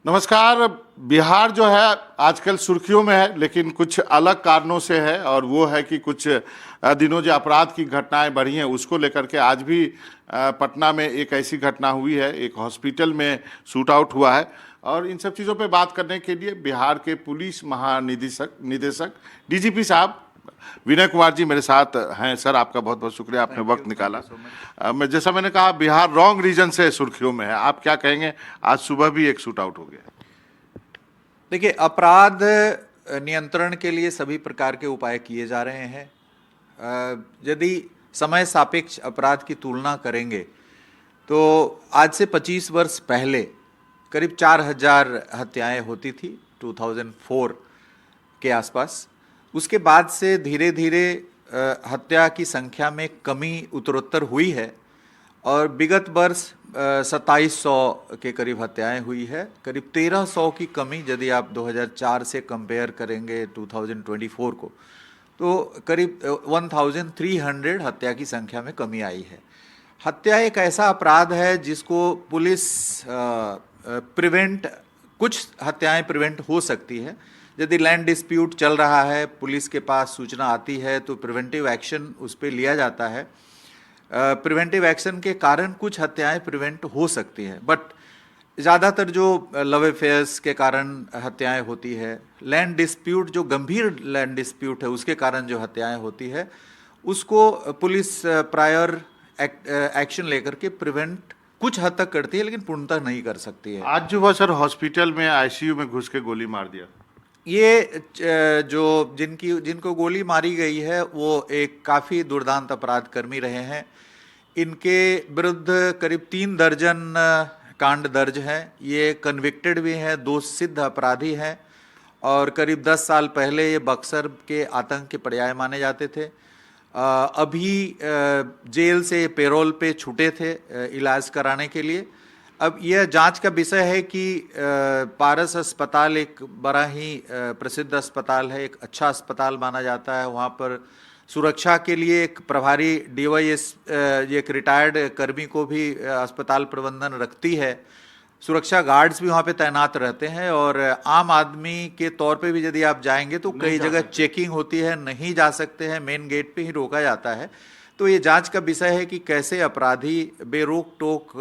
नमस्कार। बिहार जो है आजकल सुर्खियों में है, लेकिन कुछ अलग कारणों से है। और वो है कि कुछ दिनों जो अपराध की घटनाएं बढ़ी हैं उसको लेकर के आज भी पटना में एक ऐसी घटना हुई है, एक हॉस्पिटल में शूट आउट हुआ है। और इन सब चीज़ों पे बात करने के लिए बिहार के पुलिस महानिदेशक निदेशक डीजीपी साहब विनय कुमार जी मेरे साथ हैं। सर, आपका बहुत बहुत शुक्रिया, आपने वक्त निकाला। जैसा मैंने कहा, बिहार रॉन्ग रीजन से सुर्खियों में है। आप क्या कहेंगे? आज सुबह भी एक शूट आउट हो गया। देखिए, अपराध नियंत्रण के लिए सभी प्रकार के उपाय किए जा रहे हैं। यदि समय सापेक्ष अपराध की तुलना करेंगे तो आज से 25 वर्ष पहले करीब 4000 हत्याएं होती थी 2004 के आसपास। उसके बाद से धीरे धीरे हत्या की संख्या में कमी उत्तरोत्तर हुई है और विगत वर्ष 2700 के करीब हत्याएं हुई है। करीब 1300 की कमी यदि आप 2004 से कंपेयर करेंगे 2024 को, तो करीब 1300 हत्या की संख्या में कमी आई है। हत्या एक ऐसा अपराध है जिसको पुलिस कुछ हत्याएं प्रिवेंट हो सकती है। यदि लैंड डिस्प्यूट चल रहा है, पुलिस के पास सूचना आती है तो प्रिवेंटिव एक्शन उस पर लिया जाता है। प्रिवेंटिव एक्शन के कारण कुछ हत्याएं प्रिवेंट हो सकती हैं, बट ज़्यादातर जो लव अफेयर्स के कारण हत्याएं होती है, लैंड डिस्प्यूट जो गंभीर लैंड डिस्प्यूट है उसके कारण जो हत्याएं होती है, उसको पुलिस प्रायर एक्शन लेकर के प्रिवेंट कुछ हद तक करती है, लेकिन पूर्णतः नहीं कर सकती है। आज जो हुआ सर, हॉस्पिटल में आईसीयू में घुस के गोली मार दिया। ये जो जिनको गोली मारी गई है वो एक काफ़ी दुर्दांत अपराध कर्मी रहे हैं। इनके विरुद्ध करीब 3 दर्जन कांड दर्ज हैं। ये कन्विक्टेड भी हैं, दोष सिद्ध अपराधी हैं और करीब 10 साल पहले ये बक्सर के आतंक के पर्याय माने जाते थे। अभी जेल से पेरोल पे छूटे थे इलाज कराने के लिए। अब यह जांच का विषय है कि पारस अस्पताल एक बड़ा ही प्रसिद्ध अस्पताल है, एक अच्छा अस्पताल माना जाता है। वहाँ पर सुरक्षा के लिए एक प्रभारी डीवाईएस एक रिटायर्ड कर्मी को भी अस्पताल प्रबंधन रखती है। सुरक्षा गार्ड्स भी वहाँ पे तैनात रहते हैं और आम आदमी के तौर पे भी यदि आप जाएंगे तो कई जगह चेकिंग होती है, नहीं जा सकते हैं, मेन गेट पे ही रोका जाता है। तो ये जांच का विषय है कि कैसे अपराधी बेरोक टोक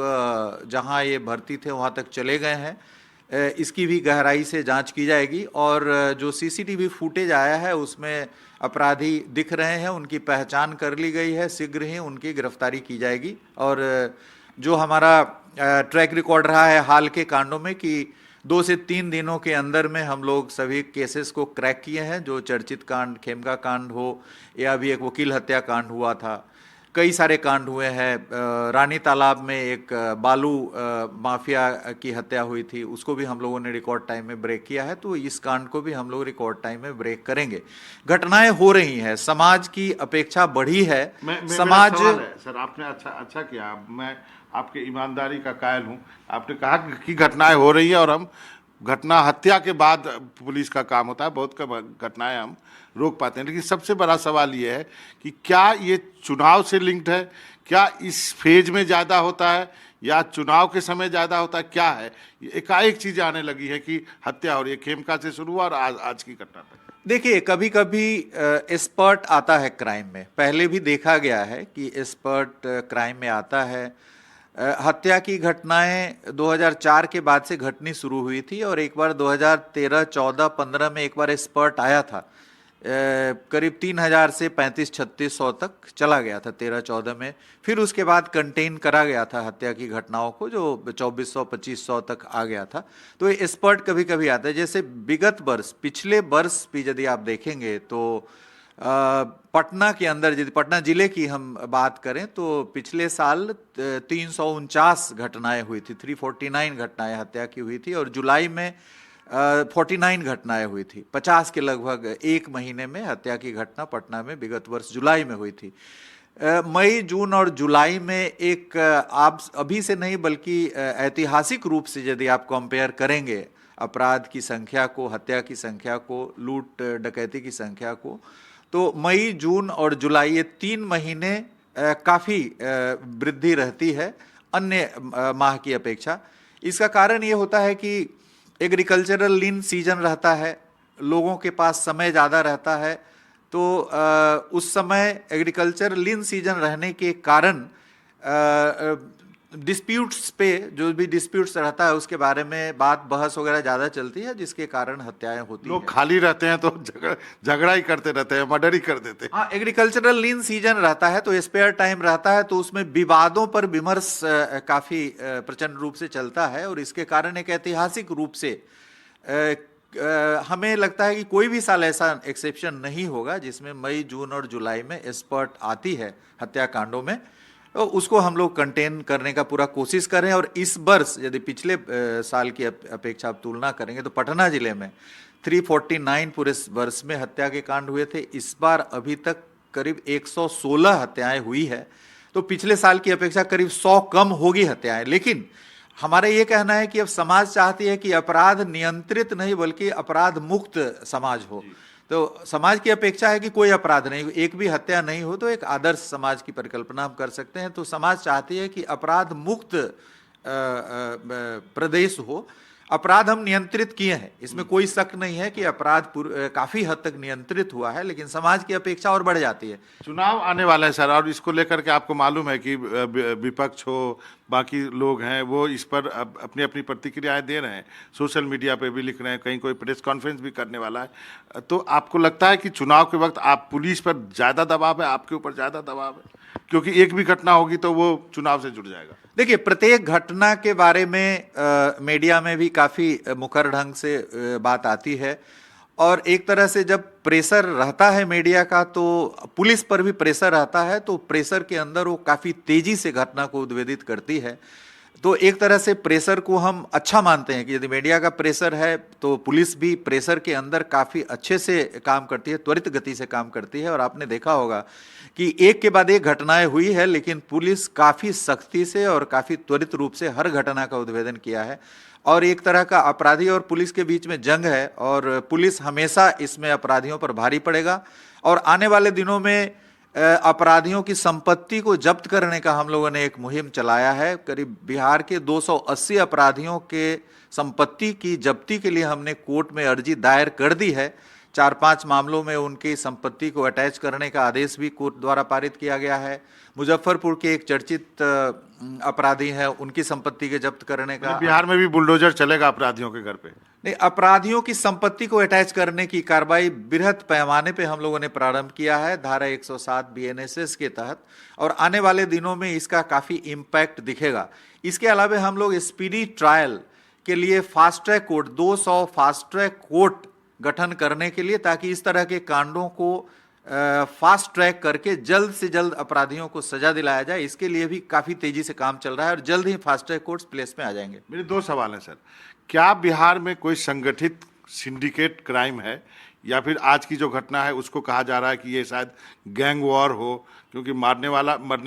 जहां ये भर्ती थे वहां तक चले गए हैं। इसकी भी गहराई से जांच की जाएगी और जो सीसीटीवी फुटेज आया है उसमें अपराधी दिख रहे हैं, उनकी पहचान कर ली गई है। शीघ्र ही उनकी गिरफ्तारी की जाएगी। और जो हमारा ट्रैक रिकॉर्ड रहा है हाल के कांडों में कि 2 से 3 दिनों के अंदर में हम लोग सभी केसेस को क्रैक किए हैं। जो चर्चित कांड, खेमका कांड हो या अभी एक वकील हत्या कांड हुआ था, कई सारे कांड हुए हैं। रानी तालाब में एक बालू माफिया की हत्या हुई थी, उसको भी हम लोगों ने रिकॉर्ड टाइम में ब्रेक किया है। तो इस कांड को भी हम लोग रिकॉर्ड टाइम में ब्रेक करेंगे। घटनाएं हो रही हैं, समाज की अपेक्षा बढ़ी है। समाज मेरा सवाल है, सर, आपने अच्छा किया। मैं आपके ईमानदारी का कायल हूँ। आपने कहा कि घटनाएं हो रही है और हम घटना हत्या के बाद पुलिस का काम होता है, बहुत कम घटनाएं हम रोक पाते हैं। लेकिन सबसे बड़ा सवाल ये है कि क्या ये चुनाव से लिंक्ड है? क्या इस फेज में ज़्यादा होता है या चुनाव के समय ज़्यादा होता है? क्या है? एकाएक चीज़ें आने लगी है कि हत्या हो रही है। खेमका से शुरू हुआ और आज की घटना तक। देखिए, कभी कभी एक्सपर्ट आता है क्राइम में। पहले भी देखा गया है कि एक्सपर्ट क्राइम में आता है। हत्या की घटनाएं 2004 के बाद से घटनी शुरू हुई थी और एक बार 2013, 14, 15 में एक बार एक्सपर्ट आया था। करीब 3000 से 3500-3600 तक चला गया था 13-14 में। फिर उसके बाद कंटेन करा गया था हत्या की घटनाओं को, जो 2400-2500 तक आ गया था। तो ये एक्सपर्ट कभी कभी आता है। जैसे विगत वर्ष, पिछले वर्ष भी यदि आप देखेंगे तो पटना के अंदर, यदि पटना जिले की हम बात करें तो पिछले साल 349 घटनाएं हुई थी, 349 घटनाएं हत्या की हुई थी और जुलाई में 49 घटनाएं हुई थी। 50 के लगभग एक महीने में हत्या की घटना पटना में विगत वर्ष जुलाई में हुई थी। मई, जून और जुलाई में एक आप अभी से नहीं बल्कि ऐतिहासिक रूप से यदि आप कंपेयर करेंगे अपराध की संख्या को, हत्या की संख्या को, लूट डकैती की संख्या को, तो मई, जून और जुलाई ये 3 महीने काफ़ी वृद्धि रहती है अन्य माह की अपेक्षा। इसका कारण ये होता है कि एग्रीकल्चरल लीन सीजन रहता है, लोगों के पास समय ज़्यादा रहता है, तो उस समय एग्रीकल्चर लीन सीजन रहने के कारण डिस्प्यूट्स पे, जो भी डिस्प्यूट्स रहता है उसके बारे में बात बहस वगैरह ज़्यादा चलती है, जिसके कारण हत्याएं होती हैं। लोग खाली रहते हैं तो झगड़ा ही करते रहते हैं, मर्डर ही कर देते हैं। हाँ, एग्रीकल्चरल लीन सीजन रहता है तो स्पेयर टाइम रहता है, तो उसमें विवादों पर विमर्श काफ़ी प्रचंड रूप से चलता है, और इसके कारण एक ऐतिहासिक रूप से हमें लगता है कि कोई भी साल ऐसा एक्सेप्शन नहीं होगा जिसमें मई, जून और जुलाई में स्पॉट आती है हत्याकांडों में, तो उसको हम लोग कंटेन करने का पूरा कोशिश करें। और इस वर्ष यदि पिछले साल की अपेक्षा आप तुलना करेंगे तो पटना जिले में 349 पूरे वर्ष में हत्या के कांड हुए थे। इस बार अभी तक करीब 116 हत्याएं हुई है, तो पिछले साल की अपेक्षा करीब 100 कम होगी हत्याएं। लेकिन हमारा ये कहना है कि अब समाज चाहती है कि अपराध नियंत्रित नहीं बल्कि अपराध मुक्त समाज हो। तो समाज की अपेक्षा है कि कोई अपराध नहीं, एक भी हत्या नहीं हो, तो एक आदर्श समाज की परिकल्पना हम कर सकते हैं। तो समाज चाहती है कि अपराध मुक्त प्रदेश हो। अपराध हम नियंत्रित किए हैं, इसमें कोई शक नहीं है कि अपराध काफी हद तक नियंत्रित हुआ है, लेकिन समाज की अपेक्षा और बढ़ जाती है। चुनाव आने वाला है सर, और इसको लेकर के आपको मालूम है कि विपक्ष हो, बाकी लोग हैं, वो इस पर अपनी अपनी प्रतिक्रियाएं दे रहे हैं, सोशल मीडिया पे भी लिख रहे हैं, कहीं कोई प्रेस कॉन्फ्रेंस भी करने वाला है। तो आपको लगता है कि चुनाव के वक्त आप पुलिस पर ज़्यादा दबाव है, आपके ऊपर ज़्यादा दबाव है? क्योंकि एक भी घटना होगी तो वो चुनाव से जुड़ जाएगा। देखिए, प्रत्येक घटना के बारे में मीडिया में भी काफ़ी मुखर ढंग से बात आती है, और एक तरह से जब प्रेशर रहता है मीडिया का तो पुलिस पर भी प्रेशर रहता है, तो प्रेशर के अंदर वो काफ़ी तेज़ी से घटना को उद्वेदित करती है। तो एक तरह से प्रेशर को हम अच्छा मानते हैं कि यदि मीडिया का प्रेशर है तो पुलिस भी प्रेशर के अंदर काफ़ी अच्छे से काम करती है, त्वरित गति से काम करती है। और आपने देखा होगा कि एक के बाद एक घटनाएं हुई है, लेकिन पुलिस काफ़ी सख्ती से और काफ़ी त्वरित रूप से हर घटना का उद्भेदन किया है। और एक तरह का अपराधी और पुलिस के बीच में जंग है, और पुलिस हमेशा इसमें अपराधियों पर भारी पड़ेगा। और आने वाले दिनों में अपराधियों की संपत्ति को जब्त करने का हम लोगों ने एक मुहिम चलाया है। करीब बिहार के 280 अपराधियों के संपत्ति की जब्ती के लिए हमने कोर्ट में अर्जी दायर कर दी है। 4-5 मामलों में उनकी संपत्ति को अटैच करने का आदेश भी कोर्ट द्वारा पारित किया गया है। मुजफ्फरपुर के एक चर्चित अपराधी हैं, उनकी संपत्ति के जब्त करने का। बिहार में भी बुलडोजर चलेगा अपराधियों के घर पे? नहीं, अपराधियों की संपत्ति को अटैच करने की कार्रवाई बृहत पैमाने पे हम लोगों ने प्रारंभ किया है धारा 107 बीएनएसएस के तहत, और आने वाले दिनों में इसका काफ़ी इम्पैक्ट दिखेगा। इसके अलावा हम लोग स्पीडी ट्रायल के लिए fast track court 200 fast track court गठन करने के लिए, ताकि इस तरह के कांडों को फास्ट ट्रैक करके जल्द से जल्द अपराधियों को सजा दिलाया जाए, इसके लिए भी काफ़ी तेजी से काम चल रहा है, और जल्द ही फास्ट ट्रैक कोर्ट्स प्लेस में आ जाएंगे। मेरे 2 सवाल हैं सर। क्या बिहार में कोई संगठित सिंडिकेट क्राइम है, या फिर आज की जो घटना है उसको कहा जा रहा है कि ये शायद गैंग वॉर हो, क्योंकि मरने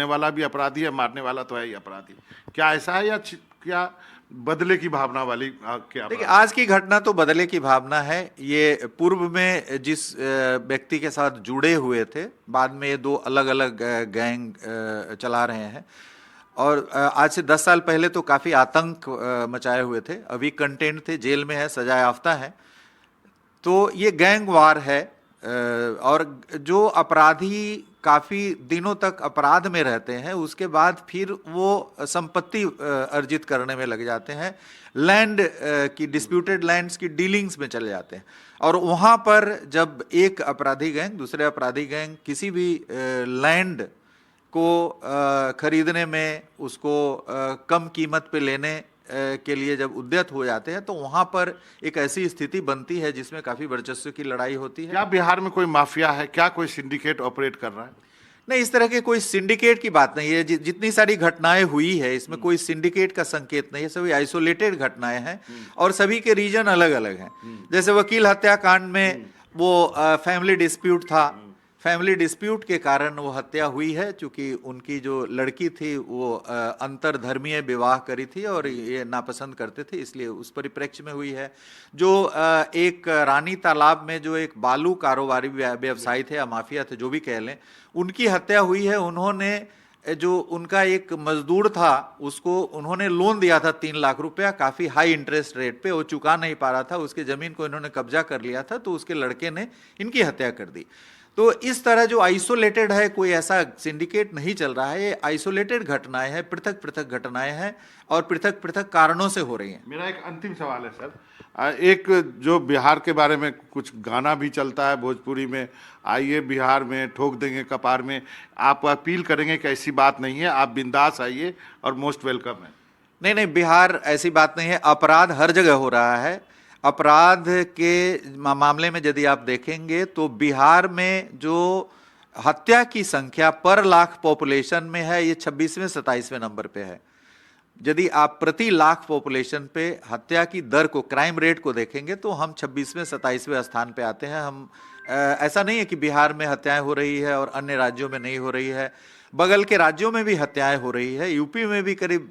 वाला भी अपराधी है, मारने वाला तो है ही अपराधी? क्या ऐसा है, या क्या बदले की भावना वाली क्या? देखिए, आज की घटना तो बदले की भावना है। ये पूर्व में जिस व्यक्ति के साथ जुड़े हुए थे, बाद में ये 2 अलग अलग गैंग चला रहे हैं, और आज से 10 साल पहले तो काफ़ी आतंक मचाए हुए थे। अभी कंटेंट थे, जेल में है, सजा याफ्ता है। तो ये गैंग वार है, और जो अपराधी काफ़ी दिनों तक अपराध में रहते हैं, उसके बाद फिर वो संपत्ति अर्जित करने में लग जाते हैं, लैंड की डिस्प्यूटेड लैंड्स की डीलिंग्स में चले जाते हैं। और वहाँ पर जब एक अपराधी गैंग दूसरे अपराधी गैंग किसी भी लैंड को खरीदने में, उसको कम कीमत पे लेने के लिए जब उद्यत हो जाते हैं, तो वहाँ पर एक ऐसी स्थिति बनती है जिसमें काफ़ी वर्चस्व की लड़ाई होती है। क्या बिहार में कोई माफिया है? क्या कोई सिंडिकेट ऑपरेट कर रहा है? नहीं, इस तरह के कोई सिंडिकेट की बात नहीं है। जितनी सारी घटनाएं हुई है, इसमें कोई सिंडिकेट का संकेत नहीं है, सभी आइसोलेटेड घटनाएं हैं, और सभी के रीजन अलग अलग हैं। जैसे वकील हत्याकांड में वो फैमिली डिस्प्यूट था, फैमिली डिस्प्यूट के कारण वो हत्या हुई है, क्योंकि उनकी जो लड़की थी वो अंतर धर्मीय विवाह करी थी और ये नापसंद करते थे, इसलिए उस परिप्रेक्ष्य में हुई है। जो एक रानी तालाब में जो एक बालू कारोबारी व्यवसायी थे या माफिया थे, जो भी कह लें, उनकी हत्या हुई है। उन्होंने जो उनका एक मजदूर था उसको उन्होंने लोन दिया था 3 लाख रुपया काफी हाई इंटरेस्ट रेट पे, वो चुका नहीं पा रहा था, उसके जमीन को इन्होंने कब्जा कर लिया था, तो उसके लड़के ने इनकी हत्या कर दी। तो इस तरह जो आइसोलेटेड है, कोई ऐसा सिंडिकेट नहीं चल रहा है, ये आइसोलेटेड घटनाएं हैं, पृथक पृथक घटनाएं हैं और पृथक पृथक कारणों से हो रही हैं। मेरा एक अंतिम सवाल है सर, एक जो बिहार के बारे में कुछ गाना भी चलता है भोजपुरी में, आइए बिहार में ठोक देंगे कपार में, आप अपील करेंगे कि ऐसी बात नहीं है, आप बिंदास आइए और मोस्ट वेलकम है। नहीं नहीं, बिहार ऐसी बात नहीं है, अपराध हर जगह हो रहा है। अपराध के मामले में यदि आप देखेंगे तो बिहार में जो हत्या की संख्या पर लाख पॉपुलेशन में है, ये 26वें 27वें नंबर पे है। यदि आप प्रति लाख पॉपुलेशन पे हत्या की दर को, क्राइम रेट को देखेंगे तो हम 26वें 27वें स्थान पे आते हैं। हम ऐसा नहीं है कि बिहार में हत्याएं हो रही है और अन्य राज्यों में नहीं हो रही है, बगल के राज्यों में भी हत्याएं हो रही है। यूपी में भी करीब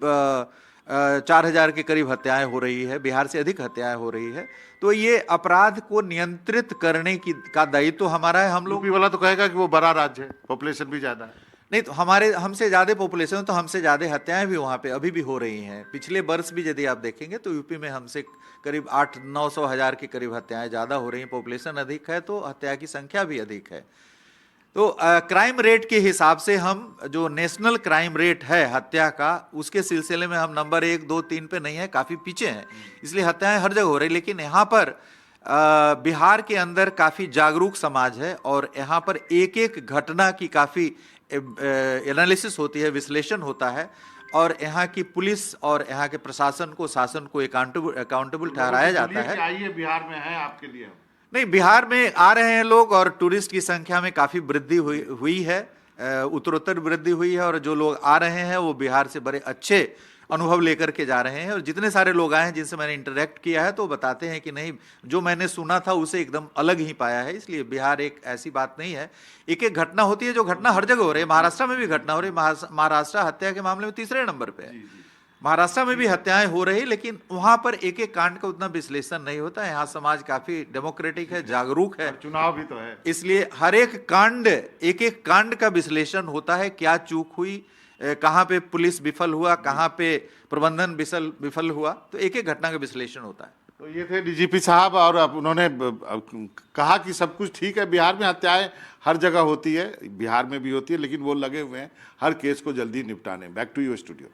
4000 के करीब हत्याएं हो रही है, बिहार से अधिक हत्याएं हो रही है। तो ये अपराध को नियंत्रित करने की का दायित्व तो हमारा है। हम लोग, यूपी वाला तो कहेगा कि वो बड़ा राज्य है, पॉपुलेशन भी ज्यादा है। नहीं तो हमसे ज्यादा पॉपुलेशन, तो हमसे ज्यादा हत्याएं भी वहां पे अभी भी हो रही हैं। पिछले वर्ष भी यदि आप देखेंगे तो यूपी में हमसे करीब 800-900 हजार के करीब हत्याएं ज्यादा हो रही हैं। पॉपुलेशन अधिक है तो हत्या की संख्या भी अधिक है। तो क्राइम रेट के हिसाब से हम, जो नेशनल क्राइम रेट है हत्या का, उसके सिलसिले में हम नंबर 1, 2, 3 पे नहीं है, काफी पीछे हैं। इसलिए हत्याएं हर जगह हो रही, लेकिन यहाँ पर बिहार के अंदर काफी जागरूक समाज है और यहाँ पर एक एक घटना की काफी एनालिसिस होती है, विश्लेषण होता है, और यहाँ की पुलिस और यहाँ के प्रशासन को, शासन को अकाउंटेबल ठहराया जाता है। आइए बिहार में है आपके लिए। नहीं, बिहार में आ रहे हैं लोग और टूरिस्ट की संख्या में काफी वृद्धि हुई है, उत्तरोत्तर वृद्धि हुई है, और जो लोग आ रहे हैं वो बिहार से बड़े अच्छे अनुभव लेकर के जा रहे हैं। और जितने सारे लोग आए हैं जिनसे मैंने इंटरेक्ट किया है तो बताते हैं कि नहीं, जो मैंने सुना था उसे एकदम अलग ही पाया है। इसलिए बिहार एक ऐसी बात नहीं है, एक एक घटना होती है, जो घटना हर जगह हो रही है। महाराष्ट्र में भी घटना हो रही है, महाराष्ट्र हत्या के मामले में 3रे नंबर पे है। महाराष्ट्र में भी हत्याएं हो रही, लेकिन वहां पर एक एक कांड का उतना विश्लेषण नहीं होता है। यहाँ समाज काफी डेमोक्रेटिक है, जागरूक है, चुनाव भी तो है, इसलिए हर एक कांड, एक एक कांड का विश्लेषण होता है। क्या चूक हुई, कहाँ पे पुलिस विफल हुआ, कहाँ पे प्रबंधन विफल हुआ, तो एक एक घटना का विश्लेषण होता है। तो ये थे डीजीपी साहब, और अब उन्होंने कहा कि सब कुछ ठीक है, बिहार में हत्याएं हर जगह होती है, बिहार में भी होती है, लेकिन वो लगे हुए हैं हर केस को जल्दी निपटाने। Back to you studio.